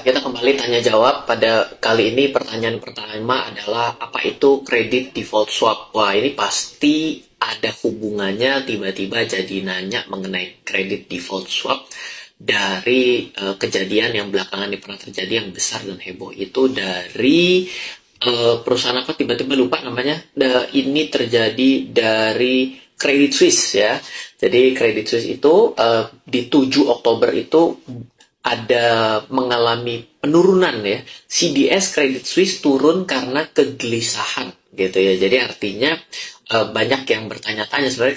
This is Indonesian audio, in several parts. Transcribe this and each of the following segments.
kita kembali tanya jawab. Pada kali ini pertanyaan pertama adalah apa itu credit default swap? Wah, ini pasti ada hubungannya tiba-tiba jadi nanya mengenai credit default swap dari kejadian yang belakangan ini pernah terjadi yang besar dan heboh itu dari perusahaan apa tiba-tiba lupa namanya. Ini terjadi dari Credit Suisse ya. Jadi Credit Suisse itu di 7 Oktober itu ada mengalami penurunan ya. CDS Credit Suisse turun karena kegelisahan gitu ya. Jadi artinya banyak yang bertanya-tanya sebenarnya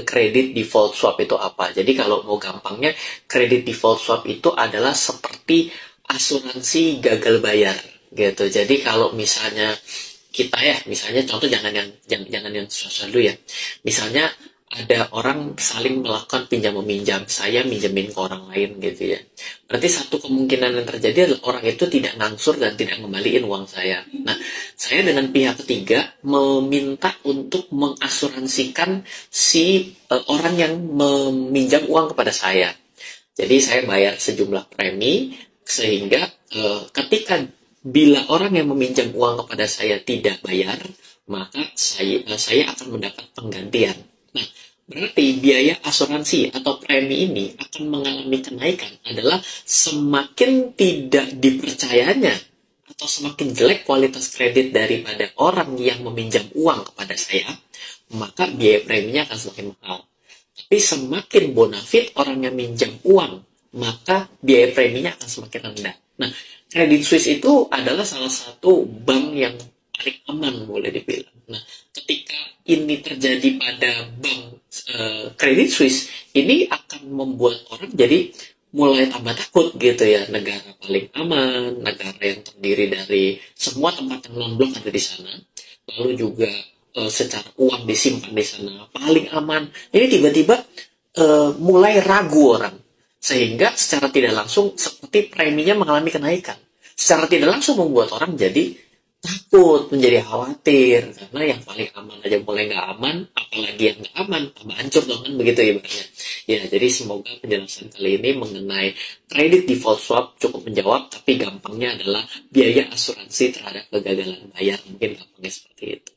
credit default swap itu apa. Jadi kalau mau gampangnya credit default swap itu adalah seperti asuransi gagal bayar gitu. Jadi kalau misalnya kita ya, misalnya contoh jangan yang susah dulu ya. Misalnya ada orang saling melakukan pinjam meminjam, saya minjemin ke orang lain gitu ya. Berarti satu kemungkinan yang terjadi adalah orang itu tidak ngangsur dan tidak ngembaliin uang saya. Nah, saya dengan pihak ketiga meminta untuk mengasuransikan si orang yang meminjam uang kepada saya. Jadi saya bayar sejumlah premi sehingga ketika bila orang yang meminjam uang kepada saya tidak bayar, maka saya akan mendapat penggantian. Nah, berarti biaya asuransi atau premi ini akan mengalami kenaikan adalah semakin tidak dipercayanya atau semakin jelek kualitas kredit daripada orang yang meminjam uang kepada saya, maka biaya preminya akan semakin mahal. Tapi semakin bonafit orang yang minjam uang, maka biaya preminya akan semakin rendah. Nah, Credit Suisse itu adalah salah satu bank yang paling aman boleh dibilang. Nah, ketika ini terjadi pada bank Credit Suisse, ini akan membuat orang jadi mulai tambah takut gitu ya. Negara paling aman, negara yang terdiri dari semua tempat yang non-blok ada di sana, lalu juga secara uang disimpan di sana paling aman. Ini tiba-tiba mulai ragu orang. Sehingga secara tidak langsung seperti preminya mengalami kenaikan. Secara tidak langsung membuat orang jadi takut, menjadi khawatir. Karena yang paling aman aja mulai nggak aman, apalagi yang nggak aman, tambah hancur dong kan begitu ibaratnya. Ya, jadi semoga penjelasan kali ini mengenai credit default swap cukup menjawab, tapi gampangnya adalah biaya asuransi terhadap kegagalan bayar. Mungkin gampangnya seperti itu.